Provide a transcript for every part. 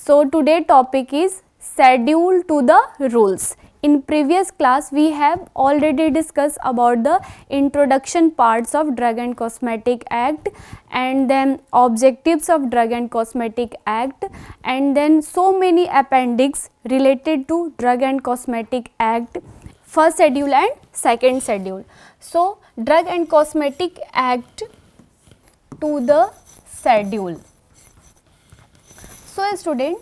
So today topic is schedule to the rules. In previous class we have already discussed about the introduction parts of Drug and Cosmetic Act, and then objectives of Drug and Cosmetic Act, and then so many appendix related to Drug and Cosmetic Act, first schedule and second schedule. So Drug and Cosmetic Act to the schedule. So student,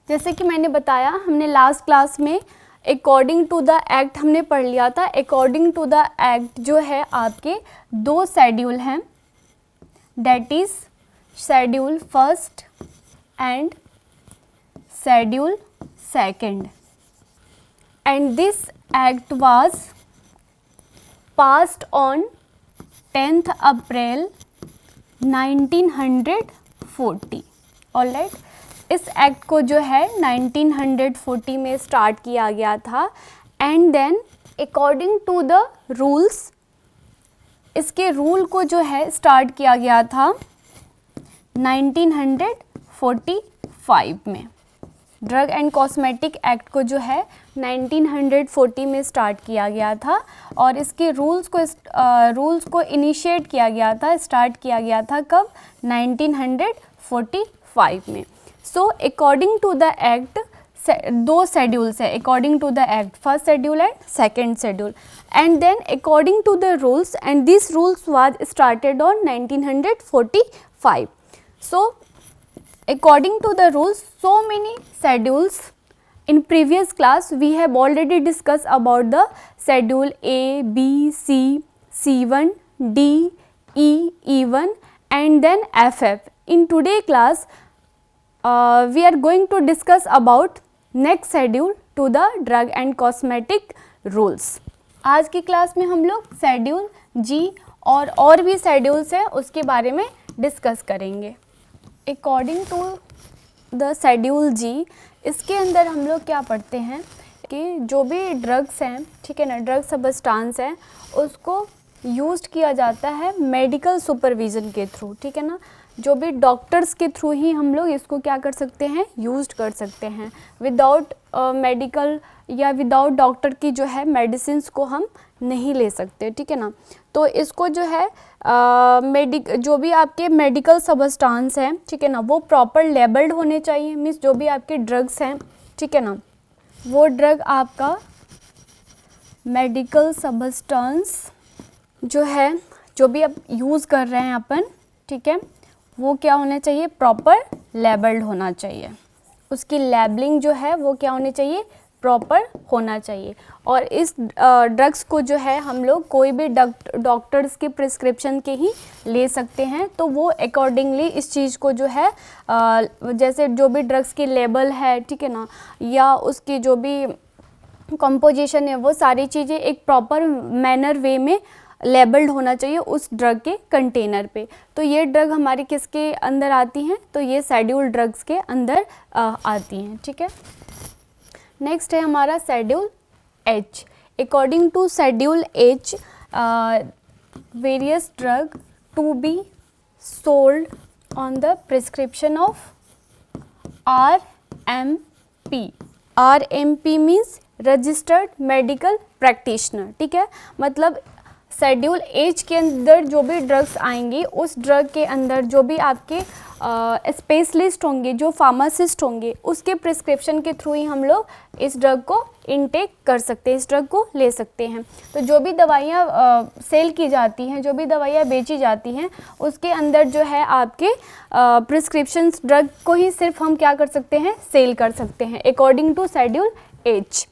जैसे कि मैंने बताया, हमने last class में according to the act हमने पढ़ लिया था। अकॉर्डिंग टू द एक्ट जो है आपके दो शेड्यूल हैं, that is schedule first and schedule second, and this act was passed on 10th April 1940। Alright, इस एक्ट को जो है 1940 में स्टार्ट किया गया था, and then according to the rules, इसके रूल को जो है स्टार्ट किया गया था 1945 में। ड्रग एंड कॉस्मेटिक एक्ट को जो है 1940 में स्टार्ट किया गया था, और इसके रूल्स को इनिशिएट किया गया था, स्टार्ट किया गया था कब? 1945 में। So according to the act दो शेड्यूल्स है, according to the act first schedule and second schedule, and then according to the rules, and this rules was started on 1945. So according to the rules, so many schedules. In previous class we have already discussed about the schedule A, B, C, C1, D, E, E1 and then FF. In today class we are going to discuss about next schedule to the drug and cosmetic rules. आज की class में हम लोग schedule G और भी schedules हैं उसके बारे में डिस्कस करेंगे। According to the schedule G, इसके अंदर हम लोग क्या पढ़ते हैं कि जो भी ड्रग्स हैं, ठीक है ना, ड्रग सब्सटेंस हैं, उसको यूज्ड किया जाता है मेडिकल सुपरविज़न के थ्रू, ठीक है ना। जो भी डॉक्टर्स के थ्रू ही हम लोग इसको क्या कर सकते हैं, यूज्ड कर सकते हैं। विदाउट मेडिकल या विदाउट डॉक्टर की जो है मेडिसिन्स को हम नहीं ले सकते, ठीक है ना। तो इसको जो है जो भी आपके मेडिकल सब्सटेंस हैं, ठीक है ना, वो प्रॉपर लेबल्ड होने चाहिए। मीन्स जो भी आपके ड्रग्स हैं, ठीक है ना, वो ड्रग आपका मेडिकल सब्सटेंस जो है, जो भी आप यूज़ कर रहे हैं अपन, ठीक है, वो क्या होना चाहिए, प्रॉपर लेबल्ड होना चाहिए। उसकी लेबलिंग जो है वो क्या होनी चाहिए, प्रॉपर होना चाहिए। और इस ड्रग्स को जो है हम लोग कोई भी डॉक्टर्स के प्रिस्क्रिप्शन के ही ले सकते हैं। तो वो अकॉर्डिंगली इस चीज़ को जो है जैसे जो भी ड्रग्स की लेबल है, ठीक है ना, या उसकी जो भी कंपोजिशन है, वो सारी चीज़ें एक प्रॉपर मैनर वे में लेबल्ड होना चाहिए उस ड्रग के कंटेनर पे। तो ये ड्रग हमारी किसके अंदर आती हैं, तो ये शेड्यूल ड्रग्स के अंदर आती हैं, ठीक है। नेक्स्ट है हमारा schedule H. According to schedule H, various drug to be sold on the prescription of RMP. RMP means registered medical practitioner, ठीक है। मतलब शेड्यूल H के अंदर जो भी ड्रग्स आएंगी, उस ड्रग के अंदर जो भी आपके स्पेशलिस्ट होंगे, जो फार्मासिस्ट होंगे, उसके प्रिस्क्रिप्शन के थ्रू ही हम लोग इस ड्रग को इनटेक कर सकते हैं, इस ड्रग को ले सकते हैं। तो जो भी दवाइयाँ सेल की जाती हैं, जो भी दवाइयाँ बेची जाती हैं, उसके अंदर जो है आपके प्रिस्क्रिप्शन ड्रग को ही सिर्फ हम क्या कर सकते हैं, सेल कर सकते हैं अकॉर्डिंग टू शेड्यूल H,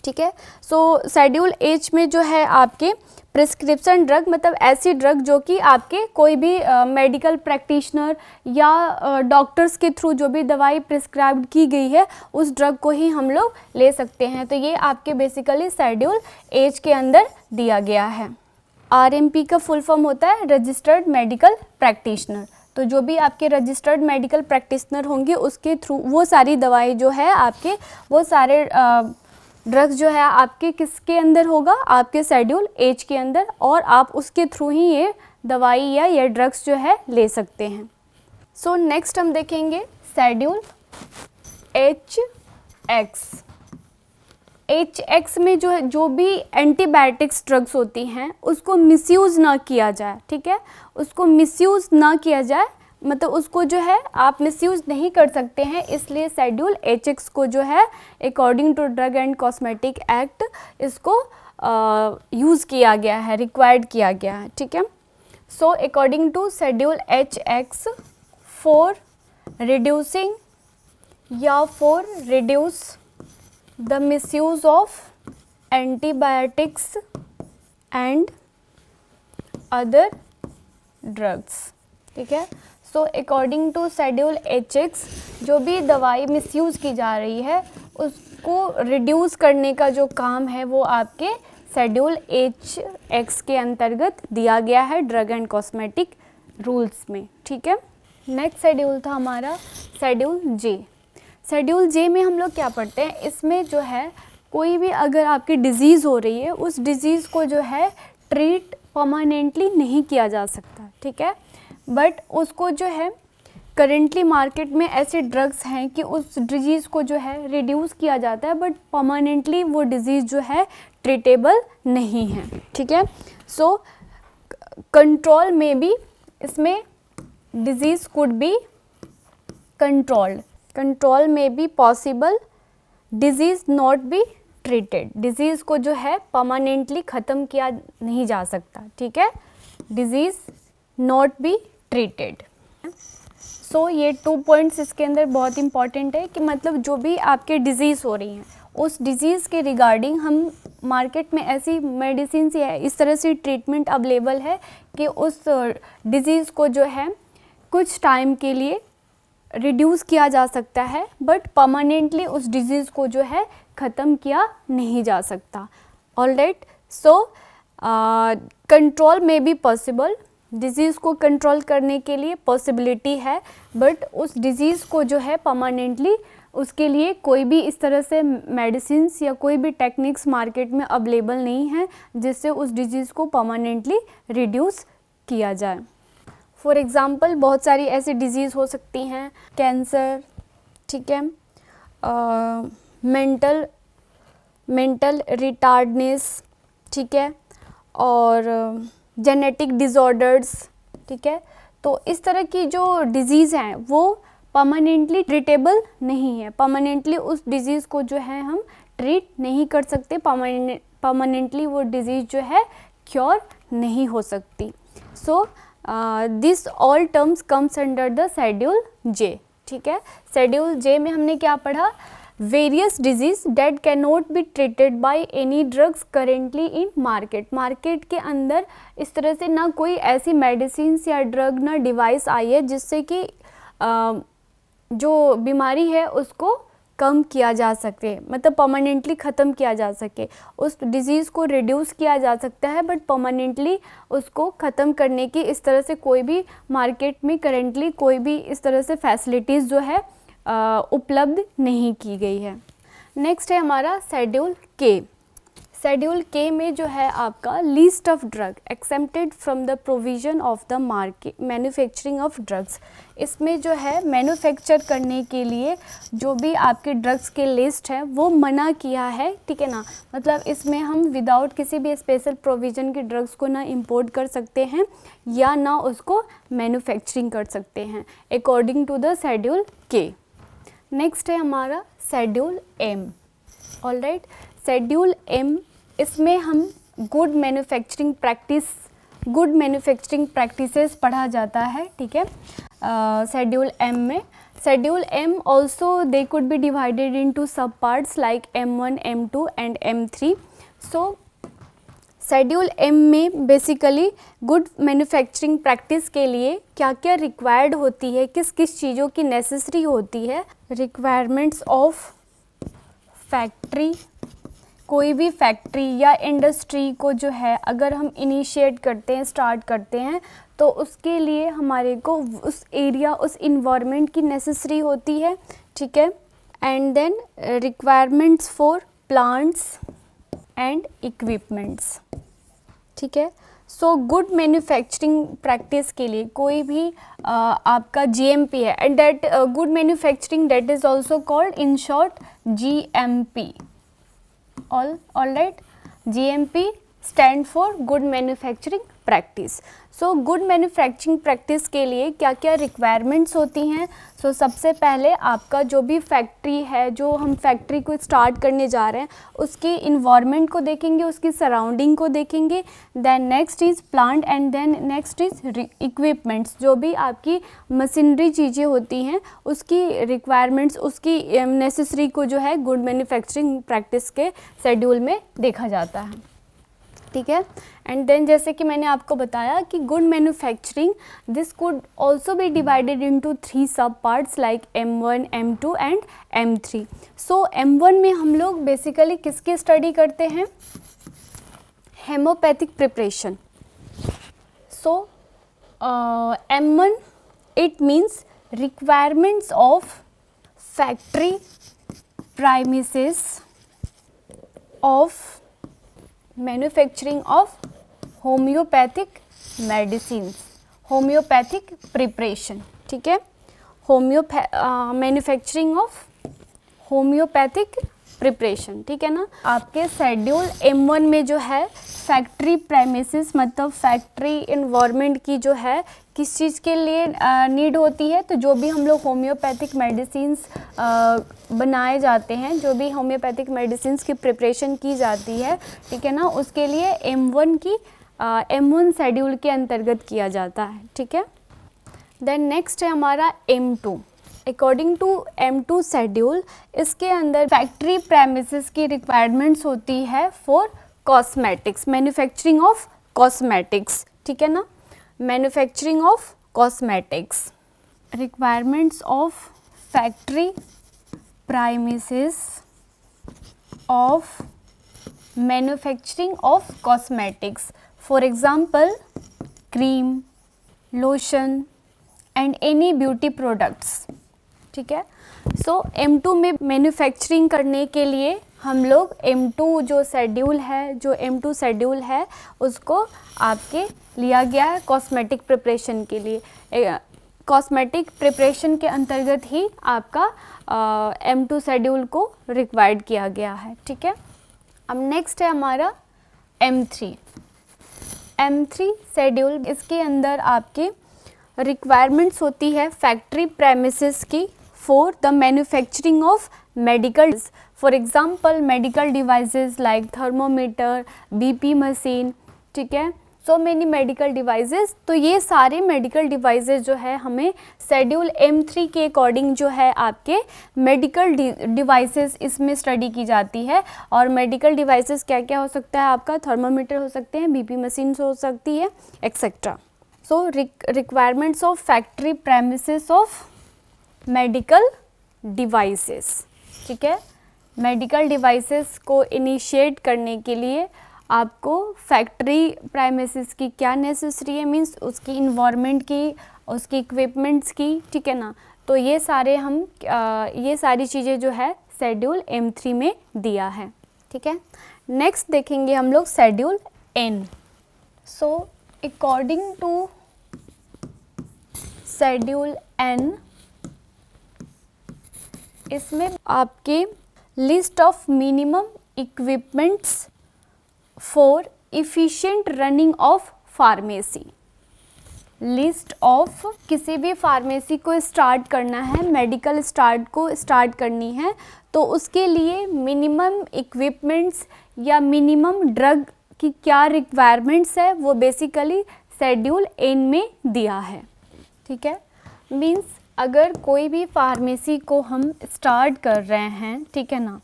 ठीक है। सो शेड्यूल H में जो है आपके प्रिस्क्रिप्शन ड्रग, मतलब ऐसी ड्रग जो कि आपके कोई भी मेडिकल प्रैक्टिशनर या डॉक्टर्स के थ्रू जो भी दवाई प्रिस्क्राइब की गई है, उस ड्रग को ही हम लोग ले सकते हैं। तो ये आपके बेसिकली शेड्यूल H के अंदर दिया गया है। RMP का फुल फॉर्म होता है रजिस्टर्ड मेडिकल प्रैक्टिशनर। तो जो भी आपके रजिस्टर्ड मेडिकल प्रैक्टिशनर होंगे, उसके थ्रू वो सारी दवाई जो है आपके, वो सारे ड्रग्स जो है आपके किसके अंदर होगा, आपके शेड्यूल H के अंदर, और आप उसके थ्रू ही ये दवाई या ये ड्रग्स जो है ले सकते हैं। सो नेक्स्ट हम देखेंगे शेड्यूल HX में जो भी एंटीबायोटिक्स ड्रग्स होती हैं उसको मिसयूज़ ना किया जाए, ठीक है, उसको मिसयूज़ ना किया जाए, मतलब उसको जो है आप मिसयूज़ नहीं कर सकते हैं, इसलिए शेड्यूल HX को जो है according to drug and cosmetic act इसको यूज़ किया गया है, रिक्वायर्ड किया गया है, ठीक है। So according to schedule HX for reducing या for reduce the misuse of antibiotics and other drugs, ठीक है। So according to schedule HX जो भी दवाई मिसयूज़ की जा रही है उसको रिड्यूस करने का जो काम है वो आपके शेड्यूल HX के अंतर्गत दिया गया है ड्रग एंड कॉस्मेटिक रूल्स में, ठीक है। नेक्स्ट शेड्यूल था हमारा शेड्यूल J। शेड्यूल J में हम लोग क्या पढ़ते हैं, इसमें जो है कोई भी अगर आपकी डिज़ीज़ हो रही है उस डिज़ीज़ को जो है ट्रीट परमानेंटली नहीं किया जा सकता, ठीक है, बट उसको जो है करेंटली मार्केट में ऐसे ड्रग्स हैं कि उस डिज़ीज़ को जो है रिड्यूस किया जाता है बट परमानेंटली वो डिज़ीज़ जो है ट्रीटेबल नहीं है, ठीक है। सो कंट्रोल में भी इसमें disease could be controlled, control में be possible, disease not be treated, disease को जो है परमानेंटली ख़त्म किया नहीं जा सकता, ठीक है, डिज़ीज़ नॉट बी ट्रीटेड। सो ये 2 पॉइंट्स इसके अंदर बहुत इंपॉर्टेंट है कि मतलब जो भी आपके डिज़ीज़ हो रही हैं उस डिज़ीज़ के रिगार्डिंग हम मार्केट में ऐसी मेडिसिन या इस तरह से ट्रीटमेंट अवेलेबल है कि उस डिज़ीज़ को जो है कुछ टाइम के लिए रिड्यूस किया जा सकता है बट परमानेंटली उस डिज़ीज़ को जो है ख़त्म किया नहीं जा सकता। ऑलराइट, सो कंट्रोल में भी पॉसिबल, डिज़ीज़ को कंट्रोल करने के लिए पॉसिबिलिटी है बट उस डिज़ीज़ को जो है परमानेंटली उसके लिए कोई भी इस तरह से मेडिसिन्स या कोई भी टेक्निक्स मार्केट में अवेलेबल नहीं है जिससे उस डिज़ीज़ को परमानेंटली रिड्यूस किया जाए। फॉर एग्ज़ाम्पल बहुत सारी ऐसी डिज़ीज़ हो सकती हैं, कैंसर, ठीक है, मेंटल रिटार्डनेस, ठीक है, और जेनेटिक डिज़ॉर्डर्स, ठीक है। तो इस तरह की जो डिज़ीज़ हैं वो परमानेंटली ट्रीटेबल नहीं है, परमानेंटली उस डिज़ीज़ को जो है हम ट्रीट नहीं कर सकते, परमानेंटली वो डिज़ीज़ जो है क्योर नहीं हो सकती। So this all terms comes under the schedule J, ठीक है। शेड्यूल J में हमने क्या पढ़ा, various disease date can not be treated by any drugs currently in market, market के अंदर इस तरह से ना कोई ऐसी मेडिसिन या ड्रग ना डिवाइस आई है जिससे कि जो बीमारी है उसको कम किया जा सके, मतलब परमानेंटली ख़त्म किया जा सके, उस डिज़ीज़ को रिड्यूस किया जा सकता है बट परमानेंटली उसको ख़त्म करने की इस तरह से कोई भी मार्केट में करेंटली कोई भी इस तरह से फैसिलिटीज़ जो है उपलब्ध नहीं की गई है। नेक्स्ट है हमारा शेड्यूल K। शेड्यूल K में जो है आपका list of drug accepted from the provision of the market manufacturing of drugs, इसमें जो है मैन्युफैक्चर करने के लिए जो भी आपके ड्रग्स के लिस्ट है वो मना किया है, ठीक है ना, मतलब इसमें हम विदाउट किसी भी स्पेशल प्रोविज़न के ड्रग्स को ना इंपोर्ट कर सकते हैं या ना उसको मैन्युफैक्चरिंग कर सकते हैं according to the schedule K। Next है हमारा schedule M। Alright, schedule M, इसमें हम गुड मैन्युफैक्चरिंग प्रैक्टिसेस पढ़ा जाता है, ठीक है, शेड्यूल M में। Schedule M also they could B divided into सब parts like M1, M2 and M3। So schedule M में बेसिकली गुड मैन्युफैक्चरिंग प्रैक्टिस के लिए क्या क्या रिक्वायर्ड होती है, किस किस चीज़ों की नेसेसरी होती है, रिक्वायरमेंट्स ऑफ फैक्ट्री, कोई भी फैक्ट्री या इंडस्ट्री को जो है अगर हम इनिशिएट करते हैं, स्टार्ट करते हैं तो उसके लिए हमारे को उस एरिया, उस इन्वायरमेंट की नेसेसरी होती है, ठीक है। And then requirements for plants and equipments, ठीक है। सो गुड मैन्युफैक्चरिंग प्रैक्टिस के लिए कोई भी आपका GMP है, and that good manufacturing that is also called in short GMP. all right, GMP stand for good manufacturing practice. So good manufacturing practice के लिए क्या क्या रिक्वायरमेंट्स होती हैं? सो सबसे पहले आपका जो भी फैक्ट्री है, जो हम फैक्ट्री को स्टार्ट करने जा रहे हैं, उसकी इन्वायरमेंट को देखेंगे, उसकी सराउंडिंग को देखेंगे. Then next is plant and then next is equipments. जो भी आपकी मशीनरी चीज़ें होती हैं उसकी रिक्वायरमेंट्स, उसकी नेसेसरी को जो है गुड मैन्युफैक्चरिंग प्रैक्टिस के शेड्यूल में देखा जाता है. ठीक है. एंड देन जैसे कि मैंने आपको बताया कि good manufacturing this could also be divided into 3 सब parts like M1, M2 and M3. So M1 में हम लोग बेसिकली किसकी स्टडी करते हैं? Homeopathic preparation. So M1 it means requirements of factory premises of manufacturing of homeopathic medicine, homeopathic preparation. ठीक है. Manufacturing of homeopathic preparation. ठीक है ना. आपके शेड्यूल M1 में जो है फैक्ट्री प्रेमिसेस मतलब फैक्ट्री इन्वायरमेंट की जो है किस चीज़ के लिए नीड होती है? तो जो भी हम लोग होम्योपैथिक मेडिसिन्स बनाए जाते हैं, जो भी होम्योपैथिक मेडिसिन्स की प्रिपरेशन की जाती है, ठीक है ना, उसके लिए M1 शेड्यूल के अंतर्गत किया जाता है. ठीक है. देन नेक्स्ट है हमारा M2. According to M2 schedule, इसके अंदर फैक्ट्री प्रेमिसेस की रिक्वायरमेंट्स होती है for cosmetics, manufacturing of cosmetics. ठीक है ना. Manufacturing of cosmetics, requirements of factory premises of manufacturing of cosmetics. For example cream, lotion and any beauty products. ठीक है. सो M2 में मैन्युफैक्चरिंग करने के लिए हम लोग M2 जो M2 शेड्यूल है उसको आपके लिया गया है कॉस्मेटिक प्रिपरेशन के लिए. कॉस्मेटिक प्रिपरेशन के अंतर्गत ही आपका M2 शेड्यूल को रिक्वायर्ड किया गया है. ठीक है. अब नेक्स्ट है हमारा M3. M3 शेड्यूल, इसके अंदर आपके रिक्वायरमेंट्स होती है फैक्ट्री प्रेमिसेस की for the manufacturing of medical. For example medical devices like thermometer, BP machine. ठीक है. So many medical devices. तो ये सारे मेडिकल डिवाइसेस जो है हमें शेड्यूल M3 के अकॉर्डिंग जो है आपके मेडिकल डिवाइसेस इसमें स्टडी की जाती है. और मेडिकल डिवाइसेस क्या क्या हो सकता है आपका? थर्मोमीटर हो सकते हैं, BP मशीन हो सकती है, etcetera. So requirements of factory premises of medical devices. ठीक है. मेडिकल डिवाइसेस को इनिशिएट करने के लिए आपको फैक्ट्री प्रेमिसेस की क्या नेसेसरी है, मीन्स उसकी इन्वायरमेंट की, उसकी इक्विपमेंट्स की. ठीक है ना. तो ये सारी चीज़ें जो है शेड्यूल M3 में दिया है. ठीक है. नेक्स्ट देखेंगे हम लोग schedule N. So according to schedule N, इसमें आपके list of minimum equipments for efficient running of pharmacy. List of किसी भी फार्मेसी को स्टार्ट करना है, मेडिकल को स्टार्ट करनी है, तो उसके लिए मिनिमम इक्विपमेंट्स या मिनिमम ड्रग की क्या रिक्वायरमेंट्स है वो बेसिकली शेड्यूल N में दिया है. ठीक है. मीन्स अगर कोई भी फार्मेसी को हम स्टार्ट कर रहे हैं, ठीक है ना,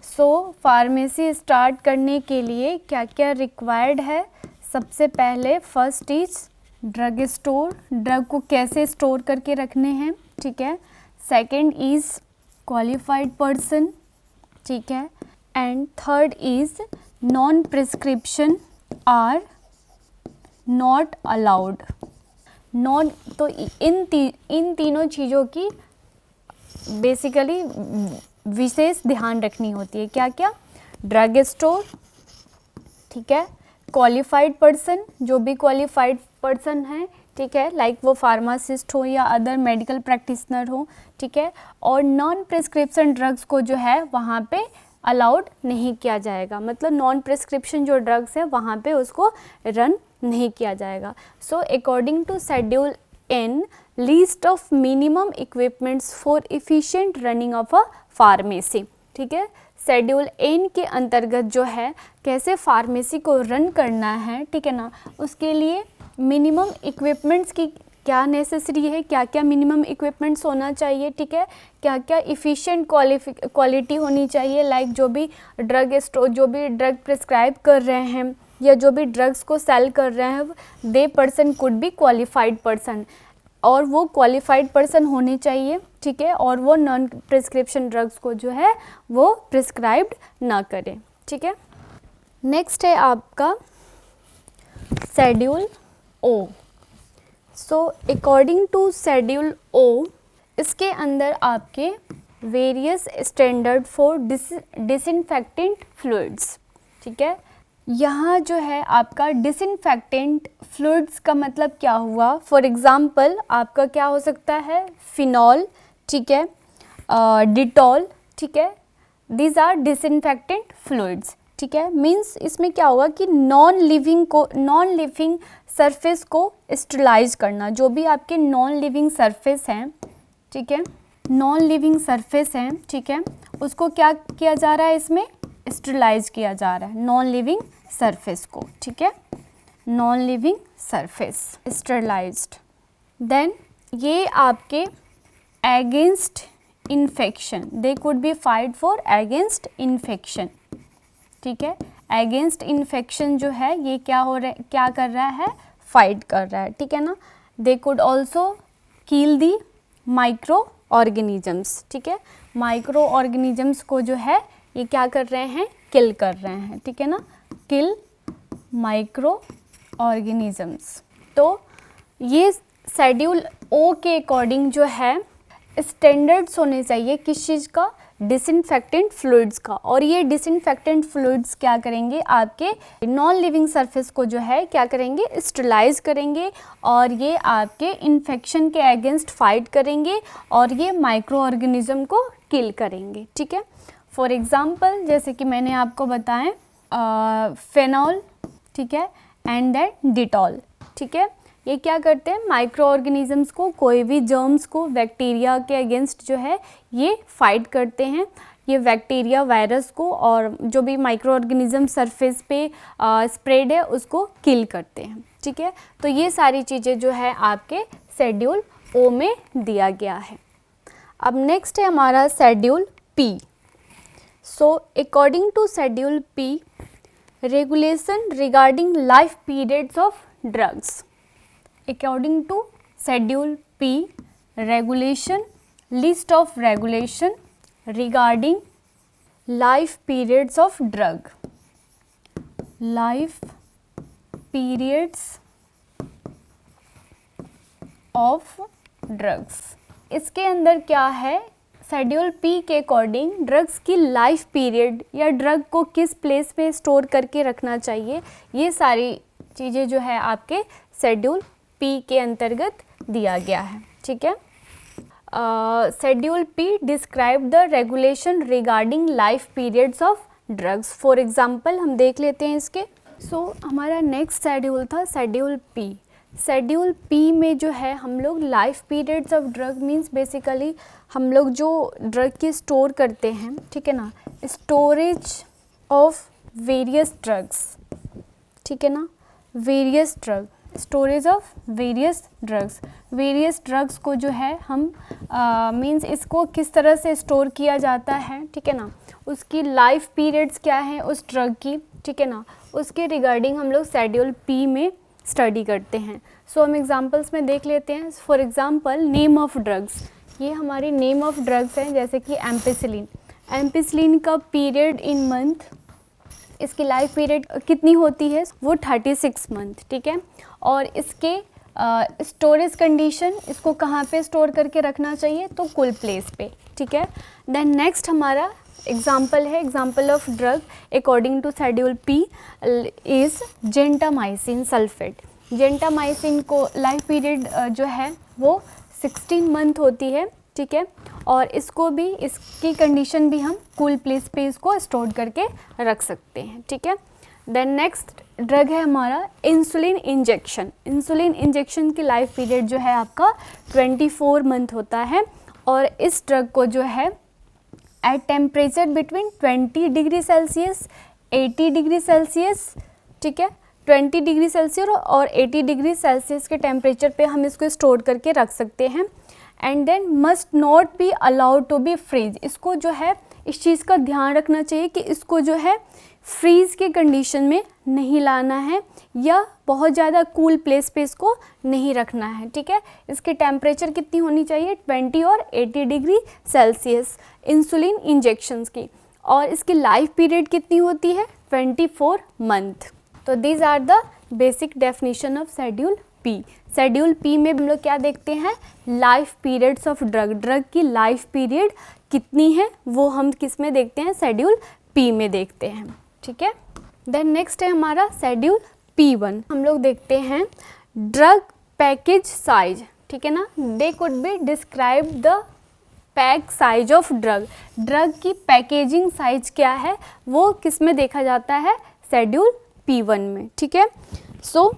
सो फार्मेसी स्टार्ट करने के लिए क्या क्या रिक्वायर्ड है? सबसे पहले first is drug store, drug को कैसे स्टोर करके रखने हैं. ठीक है. Second is qualified person. ठीक है. And third is non prescription are not allowed. तो इन तीनों चीज़ों की बेसिकली विशेष ध्यान रखनी होती है. क्या क्या? ड्रग स्टोर, ठीक है, क्वालिफाइड पर्सन, जो भी क्वालिफाइड पर्सन है, ठीक है, लाइक वो फार्मासिस्ट हो या अदर मेडिकल प्रैक्टिशनर हो, ठीक है, और नॉन प्रिस्क्रिप्शन ड्रग्स को जो है वहाँ पे अलाउड नहीं किया जाएगा, मतलब नॉन प्रिस्क्रिप्शन जो ड्रग्स है वहाँ पे उसको रन नहीं किया जाएगा। So according to schedule N, list of minimum equipments for efficient running of a pharmacy, ठीक है, शेड्यूल एन के अंतर्गत जो है कैसे फार्मेसी को रन करना है, ठीक है ना, उसके लिए मिनिमम इक्विपमेंट्स की क्या नेसेसरी है, क्या क्या मिनिमम इक्विपमेंट्स होना चाहिए, ठीक है, क्या क्या इफ़िशिएंट क्वालिटी होनी चाहिए, लाइक जो भी ड्रग प्रिस्क्राइब कर रहे हैं या जो भी ड्रग्स को सेल कर रहे हैं, they person could be qualified person, और वो क्वालिफाइड पर्सन होने चाहिए, ठीक है, और वो नॉन प्रिस्क्रिप्शन ड्रग्स को जो है वो प्रिस्क्राइब्ड ना करें, ठीक है। नेक्स्ट है आपका schedule O. So according to schedule O, इसके अंदर आपके various standard for disinfectant fluids, ठीक है। यहाँ जो है आपका डिसइंफेक्टेंट फ्लूइड्स का मतलब क्या हुआ, फॉर एग्ज़ाम्पल आपका क्या हो सकता है, फिनॉल, ठीक है, डिटॉल, ठीक है, दीज आर डिसइंफेक्टेंट फ्लूइड्स, ठीक है। मीन्स इसमें क्या होगा कि नॉन लिविंग सरफेस को स्टरलाइज करना, जो भी आपके नॉन लिविंग सरफेस हैं, ठीक है, नॉन लिविंग सरफेस हैं, ठीक है, उसको क्या किया जा रहा है, इसमें स्टरलाइज किया जा रहा है नॉन लिविंग सरफेस को, ठीक है, non living surface sterilized. Then ये आपके against infection, they could be fight for against infection, ठीक है, अगेंस्ट इन्फेक्शन जो है ये क्या कर रहा है, फाइट कर रहा है, ठीक है ना। They could also kill the micro organisms, ठीक है, माइक्रो ऑर्गेनिजम्स को जो है ये क्या कर रहे हैं, किल कर रहे हैं, ठीक है ना, किल माइक्रो ऑर्गेनिजम्स। तो ये शेड्यूल ओ के अकॉर्डिंग जो है स्टैंडर्ड्स होने चाहिए किस चीज़ का, डिसइंफेक्टेंट फ्लूइड्स का, और ये डिसइंफेक्टेंट फ्लूइड्स क्या करेंगे, आपके नॉन लिविंग सरफेस को जो है क्या करेंगे, स्टरलाइज करेंगे, और ये आपके इन्फेक्शन के अगेंस्ट फाइट करेंगे, और ये माइक्रो ऑर्गेनिज्म को किल करेंगे, ठीक है। फॉर एग्ज़ाम्पल जैसे कि मैंने आपको बताएं फेनॉल, ठीक है, एंड देन डिटॉल, ठीक है, ये क्या करते हैं, माइक्रो ऑर्गेनिजम्स को, कोई भी जर्म्स को, बैक्टीरिया के अगेंस्ट जो है ये फाइट करते हैं, ये बैक्टीरिया वायरस को और जो भी माइक्रो ऑर्गेनिज्म सरफेस पे स्प्रेड है उसको किल करते हैं, ठीक है। तो ये सारी चीज़ें जो है आपके शेड्यूल ओ में दिया गया है। अब नेक्स्ट है हमारा schedule P. So according to schedule P, regulation regarding life periods of drugs. According to Schedule P, regulation, list of regulation regarding life periods of drug, life periods of drugs। इसके अंदर क्या है, schedule P के according drugs की life period या drug को किस place पे स्टोर करके रखना चाहिए, ये सारी चीज़ें जो है आपके शेड्यूल पी के अंतर्गत दिया गया है, ठीक है। Schedule P describe the regulation regarding life periods of drugs. For example हम देख लेते हैं इसके। हमारा नेक्स्ट शेड्यूल था शेड्यूल पी। शेड्यूल पी में जो है हम लोग life periods of drug means basically हम लोग जो ड्रग की स्टोर करते हैं, ठीक है ना, स्टोरेज ऑफ वेरियस ड्रग्स, ठीक है ना, various drug, storage of various drugs को जो है हम मीन्स इसको किस तरह से स्टोर किया जाता है, ठीक है ना, उसकी लाइफ पीरियड्स क्या है उस ड्रग की, ठीक है ना, उसके रिगार्डिंग हम लोग शेड्यूल पी में स्टडी करते हैं। हम एग्जांपल्स में देख लेते हैं। For example name of drugs, ये हमारी नेम ऑफ ड्रग्स हैं, जैसे कि एम्पिसिलिन का पीरियड इन मंथ, इसकी लाइफ पीरियड कितनी होती है, वो 36 मंथ, ठीक है, और इसके स्टोरेज कंडीशन, इसको कहाँ पे स्टोर करके रखना चाहिए, तो कूल प्लेस पे, ठीक है। देन नेक्स्ट हमारा एग्जाम्पल है, example of drug according to schedule P is gentamicin sulphate. Gentamicin को लाइफ पीरियड जो है वो 16 मंथ होती है, ठीक है, और इसको भी, इसकी कंडीशन भी हम कूल प्लेस पे इसको स्टोर करके रख सकते हैं, ठीक है। देन नेक्स्ट ड्रग है हमारा इंसुलिन इंजेक्शन। इंसुलिन इंजेक्शन की लाइफ पीरियड जो है आपका 24 मंथ होता है, और इस ड्रग को जो है at temperature between 20 degree Celsius 80 degree Celsius, ठीक है, 20 डिग्री सेल्सियस और 80 डिग्री सेल्सियस के टेम्परेचर पे हम इसको स्टोर करके रख सकते हैं। And then must not be allowed to be freeze. इसको जो है इस चीज़ का ध्यान रखना चाहिए कि इसको जो है फ्रीज़ के कंडीशन में नहीं लाना है या बहुत ज़्यादा कूल प्लेस पे इसको नहीं रखना है, ठीक है। इसकी टेम्परेचर कितनी होनी चाहिए, 20 और 80 डिग्री सेल्सियस इंसुलिन इंजेक्शंस की, और इसकी लाइफ पीरियड कितनी होती है, 24 मंथ। तो these are the basic definition of schedule P. Schedule P में हम लोग क्या देखते हैं, life periods of drug. Drug की लाइफ पीरियड कितनी है वो हम किस में देखते हैं, शेड्यूल पी में देखते हैं, ठीक है। देन नेक्स्ट है हमारा शेड्यूल P1। हम लोग देखते हैं ड्रग पैकेज साइज, ठीक है ना। दे could be describe the pack size of drug. Drug की पैकेजिंग साइज क्या है वो किस में देखा जाता है, शेड्यूल P1 में, ठीक है। सो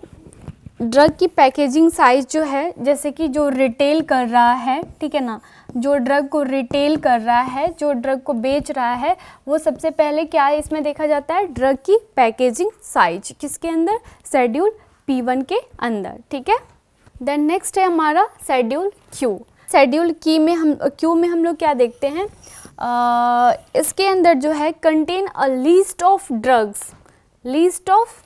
ड्रग की पैकेजिंग साइज जो है, जैसे कि जो रिटेल कर रहा है, ठीक है ना, जो ड्रग को रिटेल कर रहा है, जो ड्रग को बेच रहा है, वो सबसे पहले क्या इसमें देखा जाता है, ड्रग की पैकेजिंग साइज किसके अंदर, शेड्यूल P1 के अंदर, ठीक है। देन नेक्स्ट है हमारा शेड्यूल Q। शेड्यूल Q में हम लोग क्या देखते हैं, इसके अंदर जो है contain a list of drugs. List of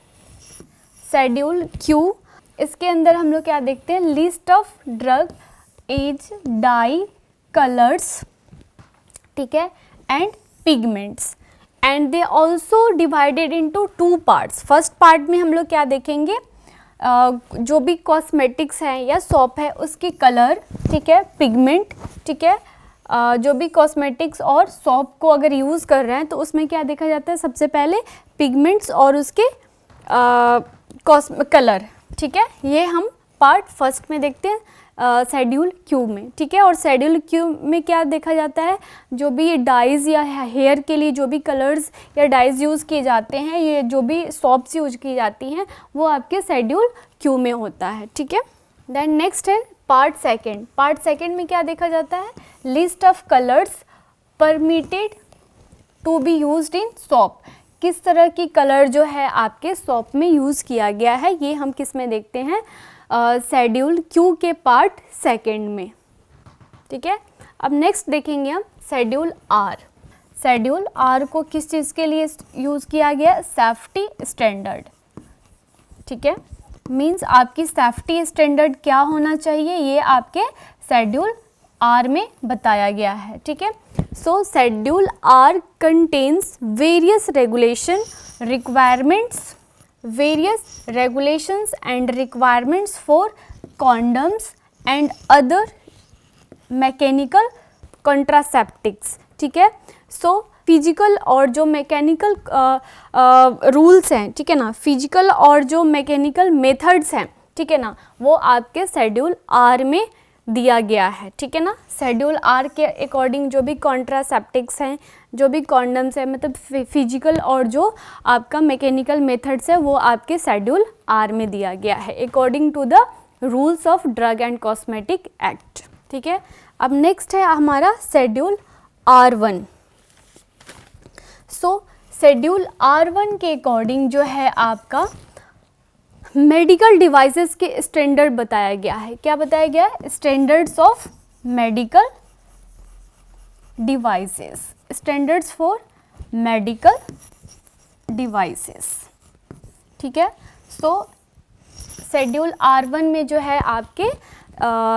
schedule Q, इसके अंदर हम लोग क्या देखते हैं, list of drug, as, dye, colours, ठीक है, and pigments, and they also divided into 2 parts. First part में हम लोग क्या देखेंगे, जो भी कॉस्मेटिक्स हैं या सॉप है उसकी कलर, ठीक है, पिगमेंट, ठीक है। जो भी कॉस्मेटिक्स और सॉप को अगर यूज़ कर रहे हैं तो उसमें क्या देखा जाता है, सबसे पहले पिगमेंट्स और उसके कलर, ठीक है। ये हम पार्ट फर्स्ट में देखते हैं शेड्यूल Q में, ठीक है। और शेड्यूल Q में क्या देखा जाता है, जो भी ये डाइज़ या हेयर के लिए जो भी कलर्स या डाइज़ यूज़ किए जाते हैं, ये जो भी सॉप्स यूज की जाती हैं, वो आपके शेड्यूल Q में होता है, ठीक है। देन नेक्स्ट है पार्ट सेकेंड। पार्ट सेकेंड में क्या देखा जाता है, list of colours permitted to be used in soap. किस तरह की कलर जो है आपके सॉप में यूज़ किया गया है, ये हम किस में देखते हैं, शेड्यूल Q के पार्ट सेकेंड में, ठीक है। अब नेक्स्ट देखेंगे हम शेड्यूल R। शेड्यूल R को किस चीज़ के लिए यूज़ किया गया, सेफ्टी स्टैंडर्ड, ठीक है। मींस आपकी सेफ्टी स्टैंडर्ड क्या होना चाहिए, ये आपके शेड्यूल R में बताया गया है, ठीक है। सो schedule R contains various regulations and requirements for condoms and other mechanical contraceptives, ठीक है। सो फिजिकल और जो मैकेनिकल रूल्स हैं, ठीक है ना, फिजिकल और जो मैकेनिकल मेथड्स हैं, ठीक है ना, वो आपके शेड्यूल R में दिया गया है, ठीक है ना। शेड्यूल R के अकॉर्डिंग जो भी कॉन्ट्रासेप्टिक्स हैं, जो भी कॉन्डम्स हैं, मतलब फिजिकल और जो आपका मैकेनिकल मेथड्स है, वो आपके शेड्यूल R में दिया गया है according to the rules of drug and cosmetic act, ठीक है। अब नेक्स्ट है हमारा शेड्यूल R1। सो शेड्यूल R1 के अकॉर्डिंग जो है आपका मेडिकल डिवाइसेस के स्टैंडर्ड बताया गया है। क्या बताया गया है, standards of medical devices, standards for medical devices, ठीक है। सो शेड्यूल R1 में जो है आपके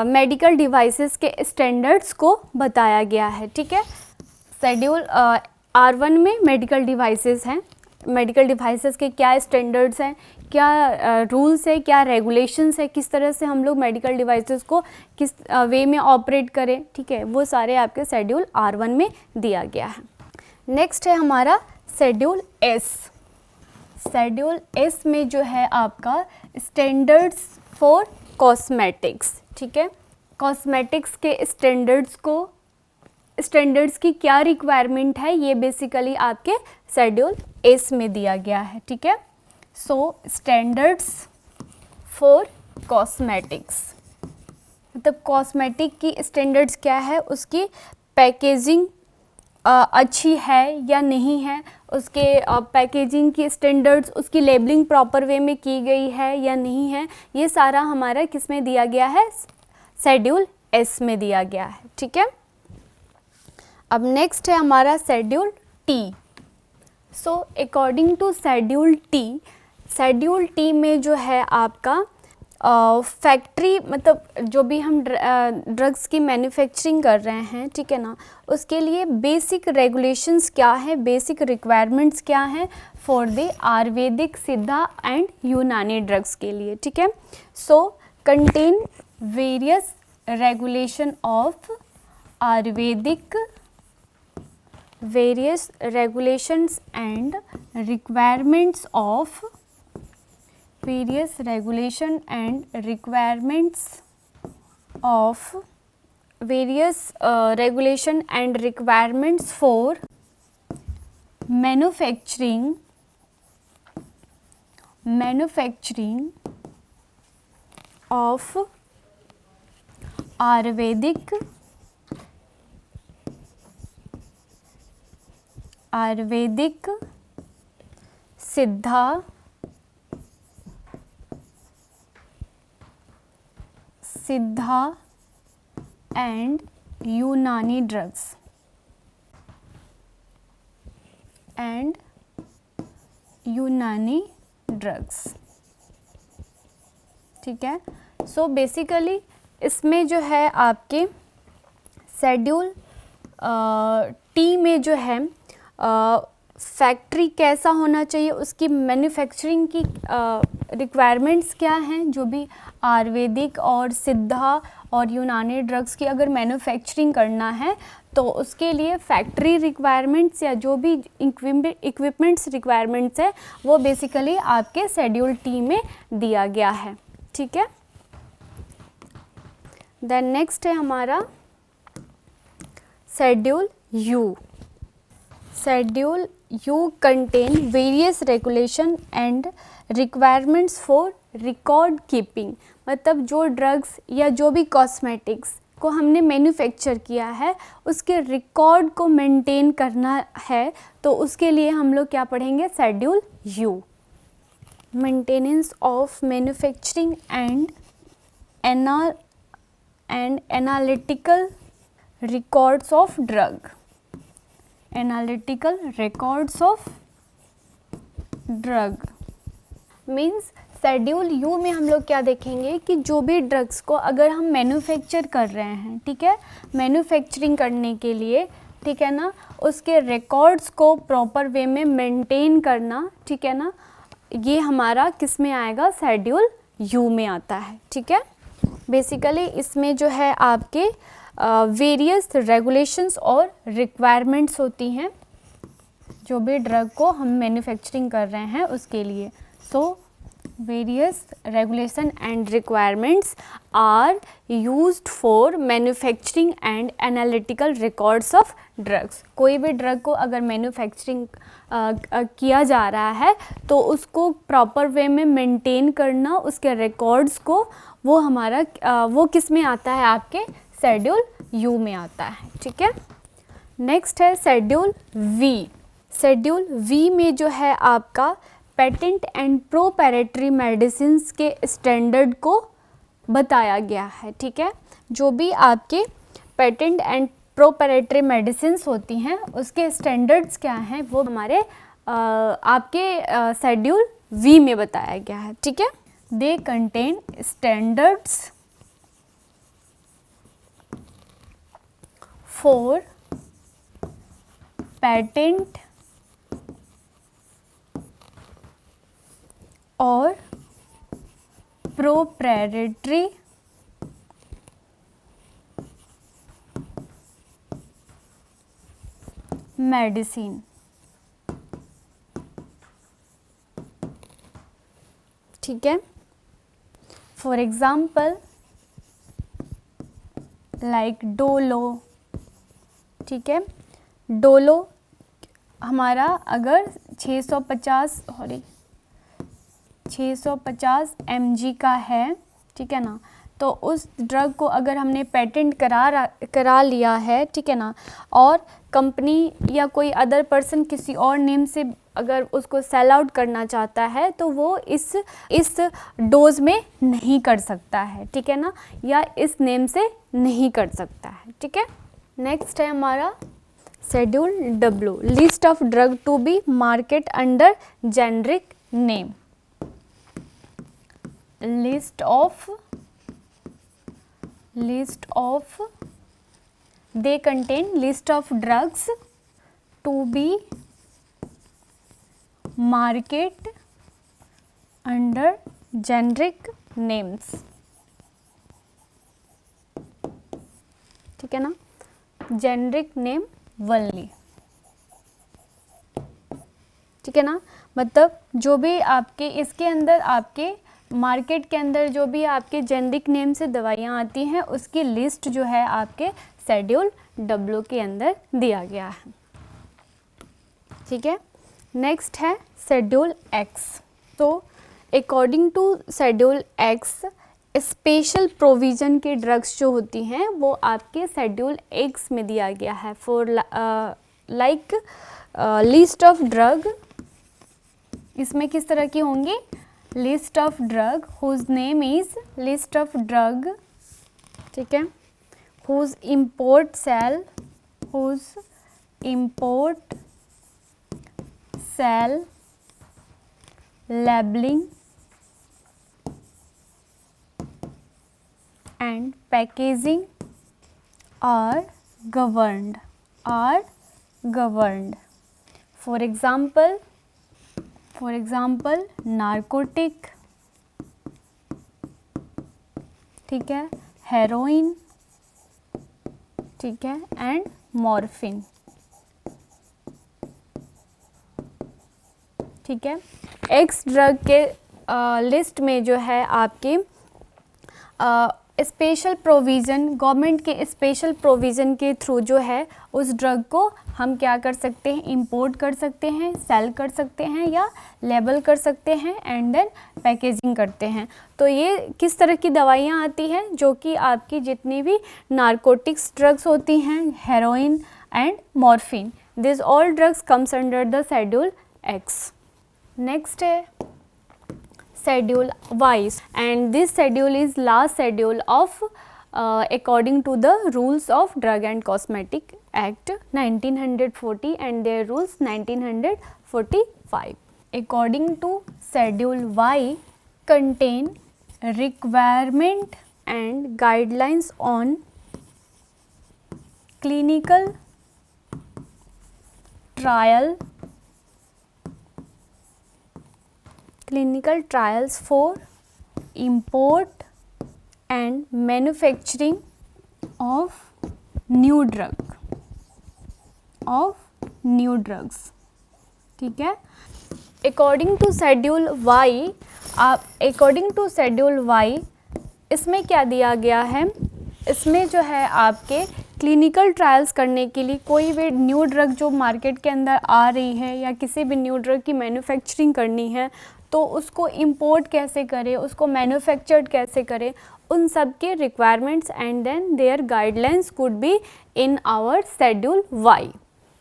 मेडिकल डिवाइसेस के स्टैंडर्ड्स को बताया गया है, ठीक है। शेड्यूल R1 में मेडिकल डिवाइसेस हैं, मेडिकल डिवाइसेस के क्या स्टैंडर्ड्स हैं, क्या रूल्स है, क्या रेगुलेशंस है, किस तरह से हम लोग मेडिकल डिवाइसेस को किस वे में ऑपरेट करें, ठीक है, वो सारे आपके शेड्यूल R1 में दिया गया है। नेक्स्ट है हमारा शेड्यूल एस। शेड्यूल एस में जो है आपका स्टैंडर्ड्स फॉर कॉस्मेटिक्स, ठीक है। कॉस्मेटिक्स के स्टैंडर्ड्स की क्या रिक्वायरमेंट है, ये बेसिकली आपके शेड्यूल एस में दिया गया है, ठीक है। सो स्टैंडर्ड्स फॉर कॉस्मेटिक्स, मतलब कॉस्मेटिक की स्टैंडर्ड्स क्या है, उसकी पैकेजिंग अच्छी है या नहीं है, उसके पैकेजिंग की स्टैंडर्ड्स, उसकी लेबलिंग प्रॉपर वे में की गई है या नहीं है, ये सारा हमारा किस में दिया गया है, शेड्यूल एस में दिया गया है, ठीक है। अब नेक्स्ट है हमारा schedule T. So according to schedule T में जो है आपका फैक्ट्री, मतलब जो भी हम ड्रग्स की मैन्युफैक्चरिंग कर रहे हैं, ठीक है ना, उसके लिए बेसिक रेगुलेशंस क्या है, बेसिक रिक्वायरमेंट्स क्या हैं फॉर द आयुर्वेदिक, सिद्धा एंड यूनानी ड्रग्स के लिए, ठीक है। So contain various regulation of Ayurvedic, various regulations and requirements of, various regulation and requirements of, various regulation and requirements for manufacturing of Ayurvedic, सिद्धा, एंड यूनानी ड्रग्स, ठीक है। सो बेसिकली इसमें जो है आपके शेड्यूल टी में जो है फैक्ट्री कैसा होना चाहिए, उसकी मैन्युफैक्चरिंग की रिक्वायरमेंट्स क्या हैं, जो भी आयुर्वेदिक और सिद्धा और यूनानी ड्रग्स की अगर मैन्युफैक्चरिंग करना है तो उसके लिए फैक्ट्री रिक्वायरमेंट्स या जो भी इक्विपमेंट्स रिक्वायरमेंट्स है वो बेसिकली आपके शेड्यूल टी में दिया गया है, ठीक है। देन नेक्स्ट है हमारा schedule you. Schedule you contain various regulation and requirements for record keeping, मतलब जो ड्रग्स या जो भी कॉस्मेटिक्स को हमने मैन्युफैक्चर किया है उसके रिकॉर्ड को मेंटेन करना है, तो उसके लिए हम लोग क्या पढ़ेंगे, schedule you. Maintenance of manufacturing and analytical records of drug, analytical records of drug means schedule you में हम लोग क्या देखेंगे कि जो भी ड्रग्स को अगर हम मैन्युफैक्चर कर रहे हैं, ठीक है, मैन्युफैक्चरिंग करने के लिए, ठीक है ना, उसके रिकॉर्ड्स को प्रॉपर वे में मेंटेन करना, ठीक है ना, ये हमारा किस में आएगा, शेड्यूल यू में आता है, ठीक है। बेसिकली इसमें जो है आपके वेरियस रेगुलेशंस और रिक्वायरमेंट्स होती हैं जो भी ड्रग को हम मैन्युफैक्चरिंग कर रहे हैं उसके लिए। So various regulation and requirements are used for manufacturing and analytical records of drugs. कोई भी ड्रग को अगर मैन्युफैक्चरिंग किया जा रहा है तो उसको प्रॉपर वे में मेंटेन करना, उसके रिकॉर्ड्स को, वो हमारा वो किस में आता है, आपके शेड्यूल यू में आता है, ठीक है। नेक्स्ट है शेड्यूल वी। शेड्यूल वी में जो है आपका पेटेंट एंड प्रोप्राइटरी मेडिसिन्स के स्टैंडर्ड को बताया गया है, ठीक है। जो भी आपके पेटेंट एंड प्रोप्राइटरी मेडिसिन्स होती हैं उसके स्टैंडर्ड्स क्या हैं वो हमारे आपके शेड्यूल वी में बताया गया है, ठीक है। They contain standards for patent और प्रोप्राइटरी मेडिसिन। ठीक है, फॉर एग्जाम्पल लाइक डोलो। ठीक है, डोलो हमारा अगर 650 mg का है, ठीक है ना, तो उस ड्रग को अगर हमने पेटेंट करा लिया है, ठीक है ना, और कंपनी या कोई अदर पर्सन किसी और नेम से अगर उसको सेल आउट करना चाहता है तो वो इस डोज में नहीं कर सकता है, ठीक है ना, या इस नेम से नहीं कर सकता है। ठीक है, नेक्स्ट है हमारा schedule W, list of drug to be market under generic name. List of they contain list of drugs to be market under generic names। ठीक है ना, जेनरिक नेम वनली। ठीक है ना, मतलब जो भी आपके इसके अंदर आपके मार्केट के अंदर जो भी आपके जेनरिक नेम से दवाइयाँ आती हैं उसकी लिस्ट जो है आपके शेड्यूल डब्ल्यू के अंदर दिया गया है। ठीक है, नेक्स्ट है शेड्यूल एक्स। तो according to schedule X special provision के ड्रग्स जो होती हैं वो आपके शेड्यूल एक्स में दिया गया है। For like list of drug, इसमें किस तरह की होंगी, list of drug whose name is list of drug, ठीक है, whose import sale labelling and packaging are governed। For example narcotic, ठीक है, हेरोइन, ठीक है, एंड मॉर्फिन। ठीक है, एक्स ड्रग के लिस्ट में जो है आपके स्पेशल प्रोविज़न, गवर्नमेंट के स्पेशल प्रोविज़न के थ्रू जो है उस ड्रग को हम क्या कर सकते हैं, इंपोर्ट कर सकते हैं, सेल कर सकते हैं या लेबल कर सकते हैं एंड देन पैकेजिंग करते हैं। तो ये किस तरह की दवाइयाँ आती हैं, जो कि आपकी जितनी भी नारकोटिक्स ड्रग्स होती हैं, heroin and morphine, this all drugs comes under the schedule X. Next है schedule Y, and this schedule is last schedule of according to the rules of Drug and Cosmetic Act 1940 and their rules 1945. According to Schedule Y contain requirement and guidelines on clinical trials for import and manufacturing of new drugs। ठीक है, according to schedule Y इसमें क्या दिया गया है, इसमें जो है आपके क्लिनिकल ट्रायल्स करने के लिए कोई भी न्यू ड्रग जो मार्केट के अंदर आ रही है या किसी भी न्यू ड्रग की मैन्युफैक्चरिंग करनी है तो उसको इंपोर्ट कैसे करें, उसको मैन्युफैक्चर्ड कैसे करें, उन सब के requirements and then their guidelines could be in our schedule Y.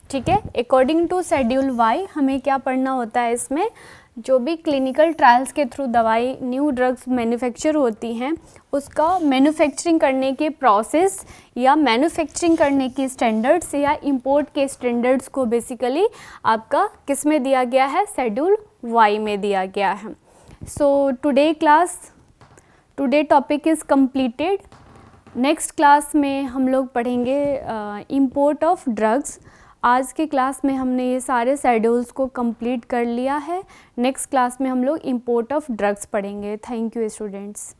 ठीक है, अकॉर्डिंग टू शेड्यूल वाई हमें क्या पढ़ना होता है, इसमें जो भी क्लिनिकल ट्रायल्स के थ्रू दवाई न्यू ड्रग्स मैन्युफैक्चर होती हैं उसका मैन्युफैक्चरिंग करने के प्रोसेस या मैन्युफैक्चरिंग करने के स्टैंडर्ड्स या इंपोर्ट के स्टैंडर्ड्स को बेसिकली आपका किस में दिया गया है, शेड्यूल वाई में दिया गया है। So today topic is completed. Next class में हम लोग पढ़ेंगे इंपोर्ट ऑफ ड्रग्स। आज के क्लास में हमने ये सारे शेड्यूल्स को कंप्लीट कर लिया है। नेक्स्ट क्लास में हम लोग इंपोर्ट ऑफ ड्रग्स पढ़ेंगे। Thank you students.